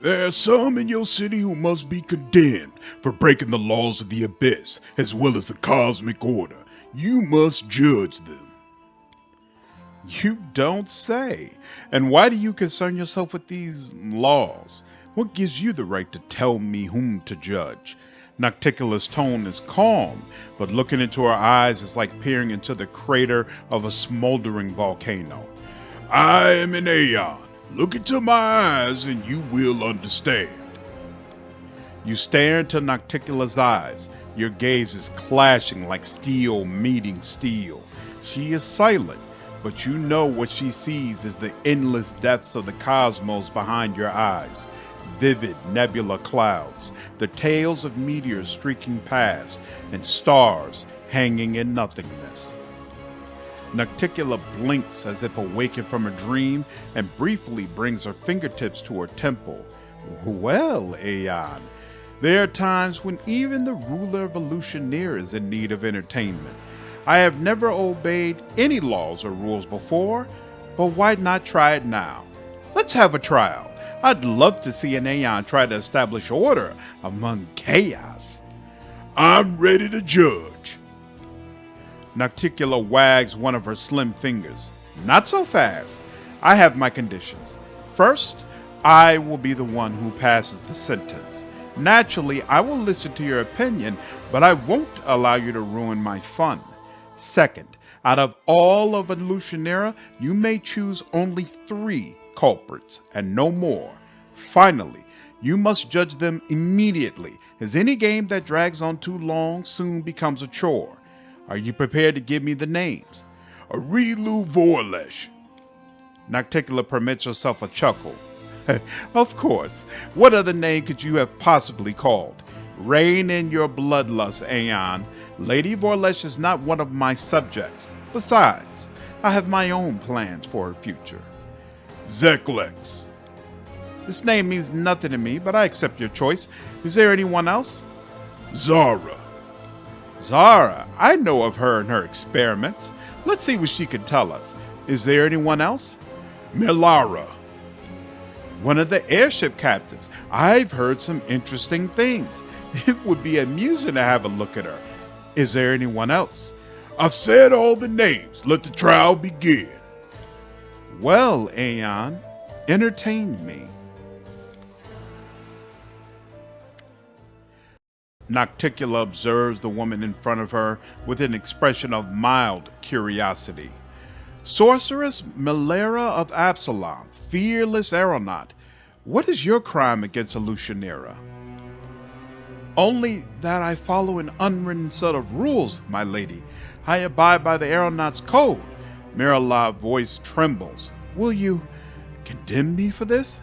There are some in your city who must be condemned for breaking the laws of the Abyss, as well as the cosmic order. You must judge them. You don't say. And why do you concern yourself with these laws? What gives you the right to tell me whom to judge? Nocticula's tone is calm, but looking into her eyes is like peering into the crater of a smoldering volcano. I am an Aeon. Look into my eyes and you will understand. You stare into Nocticula's eyes. Your gaze is clashing like steel meeting steel. She is silent, but you know what she sees is the endless depths of the cosmos behind your eyes. Vivid nebula clouds, the tails of meteors streaking past, and stars hanging in nothingness. Nocticula blinks as if awakened from a dream and briefly brings her fingertips to her temple. Well, Aeon, there are times when even the ruler of Evolutioneer is in need of entertainment. I have never obeyed any laws or rules before, but why not try it now? Let's have a trial. I'd love to see an Aeon try to establish order among chaos. I'm ready to judge. Nocticula wags one of her slim fingers. Not so fast. I have my conditions. First, I will be the one who passes the sentence. Naturally, I will listen to your opinion, but I won't allow you to ruin my fun. Second, out of all of Evolutionera, you may choose only 3 culprits and no more. Finally, you must judge them immediately, as any game that drags on too long soon becomes a chore. Are you prepared to give me the names? Arilu Vorlesh. Nocticula permits herself a chuckle. Of course. What other name could you have possibly called? Rein in your bloodlust, Aeon. Lady Vorlesh is not one of my subjects. Besides, I have my own plans for her future. Zeklex. This name means nothing to me, but I accept your choice. Is there anyone else? Zara. Zara, I know of her and her experiments. Let's see what she can tell us. Is there anyone else? Melara. One of the airship captains. I've heard some interesting things. It would be amusing to have a look at her. Is there anyone else? I've said all the names. Let the trial begin. Well, Aeon, entertain me. Nocticula observes the woman in front of her with an expression of mild curiosity. Sorceress Milera of Absalom, fearless aeronaut. What is your crime against Evolutionera? Only that I follow an unwritten set of rules, my lady. I abide by the aeronaut's code. Miralav's voice trembles. Will you condemn me for this?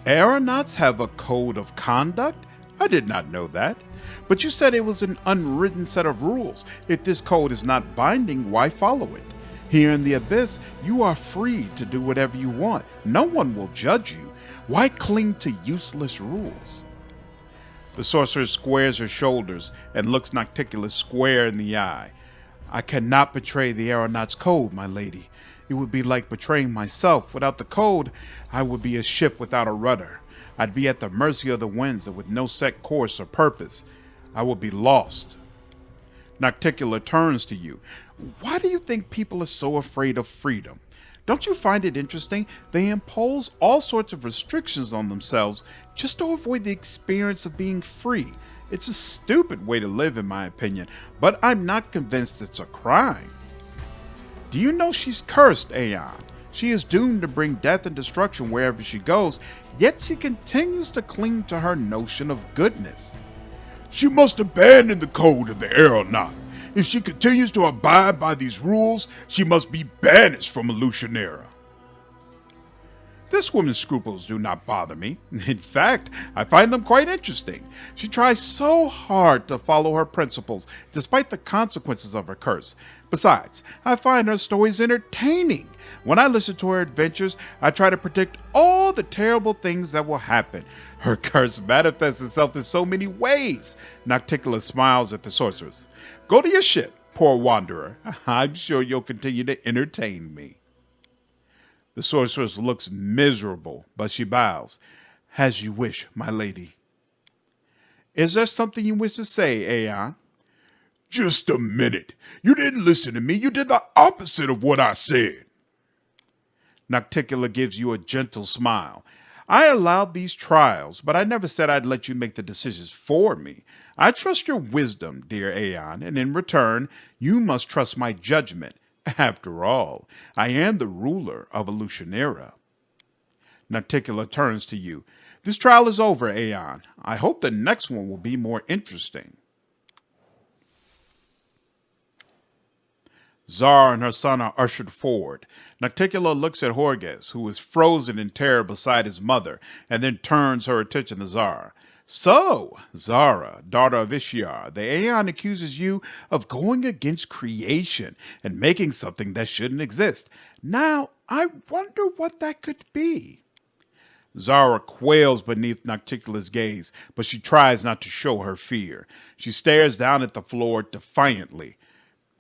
Aeronauts have a code of conduct? I did not know that. But you said it was an unwritten set of rules. If this code is not binding, why follow it? Here in the Abyss, you are free to do whatever you want. No one will judge you. Why cling to useless rules? The sorceress squares her shoulders and looks Nocticula square in the eye. I cannot betray the aeronaut's code, my lady. It would be like betraying myself. Without the code, I would be a ship without a rudder. I'd be at the mercy of the winds and with no set course or purpose. I would be lost. Nocticula turns to you. Why do you think people are so afraid of freedom? Don't you find it interesting? They impose all sorts of restrictions on themselves just to avoid the experience of being free. It's a stupid way to live, in my opinion, but I'm not convinced it's a crime. Do you know she's cursed, Aeon? She is doomed to bring death and destruction wherever she goes, yet she continues to cling to her notion of goodness. She must abandon the code of the aeronaut. If she continues to abide by these rules, she must be banished from Evolutionera. This woman's scruples do not bother me. In fact, I find them quite interesting. She tries so hard to follow her principles, despite the consequences of her curse. Besides, I find her stories entertaining. When I listen to her adventures, I try to predict all the terrible things that will happen. Her curse manifests itself in so many ways. Nocticula smiles at the sorceress. Go to your ship, poor wanderer. I'm sure you'll continue to entertain me. The sorceress looks miserable, but she bows. As you wish, my lady. Is there something you wish to say, Aeon? Just a minute. You didn't listen to me. You did the opposite of what I said. Nocticula gives you a gentle smile. I allowed these trials, but I never said I'd let you make the decisions for me. I trust your wisdom, dear Aeon, and in return, you must trust my judgment. After all, I am the ruler of Elutionera. Nocticula turns to you. This trial is over, Aeon. I hope the next one will be more interesting. Zara and her son are ushered forward. Nocticula looks at Horges, who is frozen in terror beside his mother, and then turns her attention to Zara. So, Zara, daughter of Ishiar, the Aeon accuses you of going against creation and making something that shouldn't exist. Now, I wonder what that could be. Zara quails beneath Nocticula's gaze, but she tries not to show her fear. She stares down at the floor defiantly.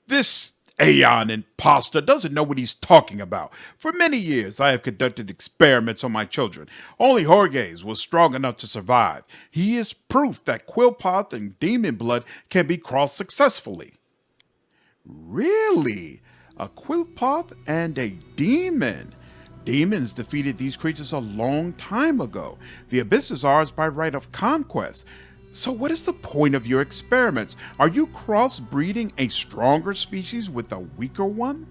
This Aeon imposter doesn't know what he's talking about. For many years, I have conducted experiments on my children. Only Horges was strong enough to survive. He is proof that Quillpoth and demon blood can be crossed successfully. Really? A Quillpoth and a demon? Demons defeated these creatures a long time ago. The abyss is ours by right of conquest. So what is the point of your experiments? Are you crossbreeding a stronger species with a weaker one?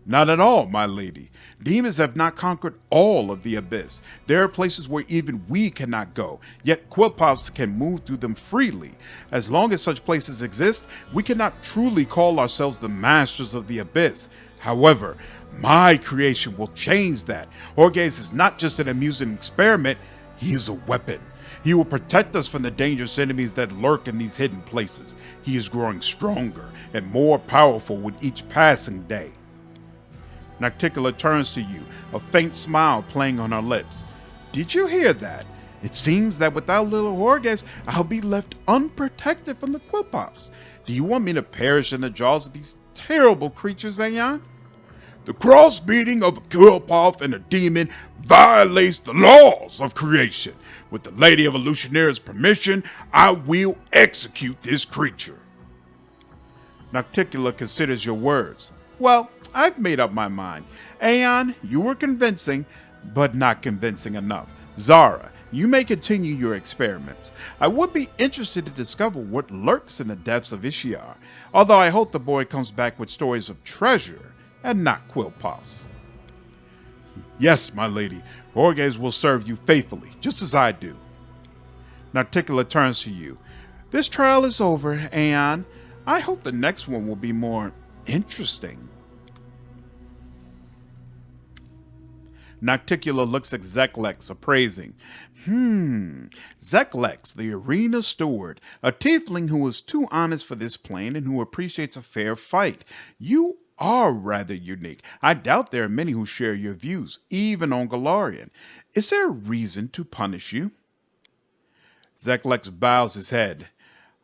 Not at all, my lady. Demons have not conquered all of the abyss. There are places where even we cannot go, yet Quillpoths can move through them freely. As long as such places exist, we cannot truly call ourselves the masters of the abyss. However, my creation will change that. Horges is not just an amusing experiment, he is a weapon. He will protect us from the dangerous enemies that lurk in these hidden places. He is growing stronger and more powerful with each passing day. Nocticula turns to you, a faint smile playing on her lips. Did you hear that? It seems that without little Horges, I'll be left unprotected from the Quillpoths. Do you want me to perish in the jaws of these terrible creatures, Aeon? The crossbreeding of a Quillpoth and a demon violates the laws of creation. With the Lady of Elutionera's permission, I will execute this creature. Nocticula considers your words. Well, I've made up my mind. Aeon, you were convincing, but not convincing enough. Zara, you may continue your experiments. I would be interested to discover what lurks in the depths of Ishiar, although I hope the boy comes back with stories of treasure and not Quillpoths. Yes, my lady, Horges will serve you faithfully, just as I do. Nocticula turns to you. This trial is over, Aeon. I hope the next one will be more interesting. Nocticula looks at Zeklex, appraising. Zeklex, the arena steward, a tiefling who is too honest for this plane and who appreciates a fair fight. You are rather unique. I doubt there are many who share your views, even on Galarian. Is there a reason to punish you? Zeklex bows his head.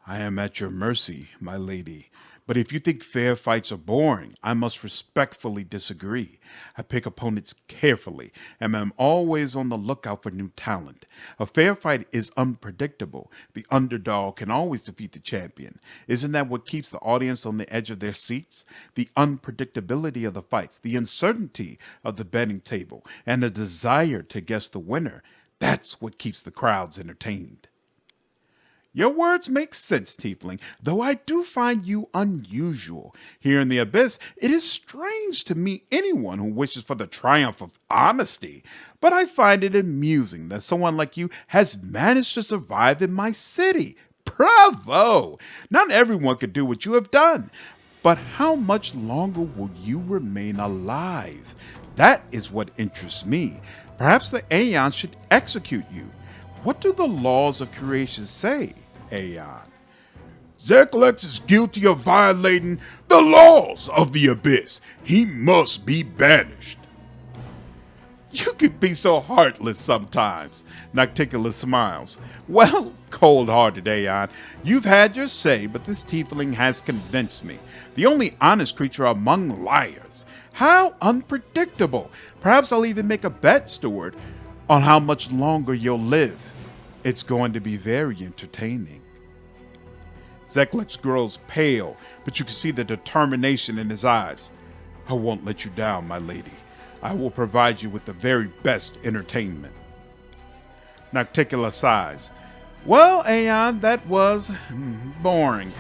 I am at your mercy, my lady. But if you think fair fights are boring, I must respectfully disagree. I pick opponents carefully and am always on the lookout for new talent. A fair fight is unpredictable. The underdog can always defeat the champion. Isn't that what keeps the audience on the edge of their seats? The unpredictability of the fights, the uncertainty of the betting table, and the desire to guess the winner. That's what keeps the crowds entertained. Your words make sense, Tiefling, though I do find you unusual. Here in the Abyss, it is strange to meet anyone who wishes for the triumph of honesty, but I find it amusing that someone like you has managed to survive in my city. Bravo! Not everyone could do what you have done, but how much longer will you remain alive? That is what interests me. Perhaps the Aeon should execute you. What do the laws of creation say, Aeon? Zeklex is guilty of violating the laws of the Abyss. He must be banished. You can be so heartless sometimes, Nocticula smiles. Well, cold-hearted Aeon, you've had your say, but this tiefling has convinced me. The only honest creature among liars. How unpredictable. Perhaps I'll even make a bet, Steward, on how much longer you'll live. It's going to be very entertaining. Zeklex grows pale, but you can see the determination in his eyes. I won't let you down, my lady. I will provide you with the very best entertainment. Nocticula sighs. Well, Aeon, that was boring.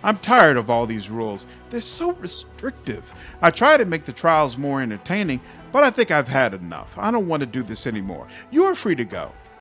I'm tired of all these rules. They're so restrictive. I try to make the trials more entertaining, but I think I've had enough. I don't want to do this anymore. You are free to go.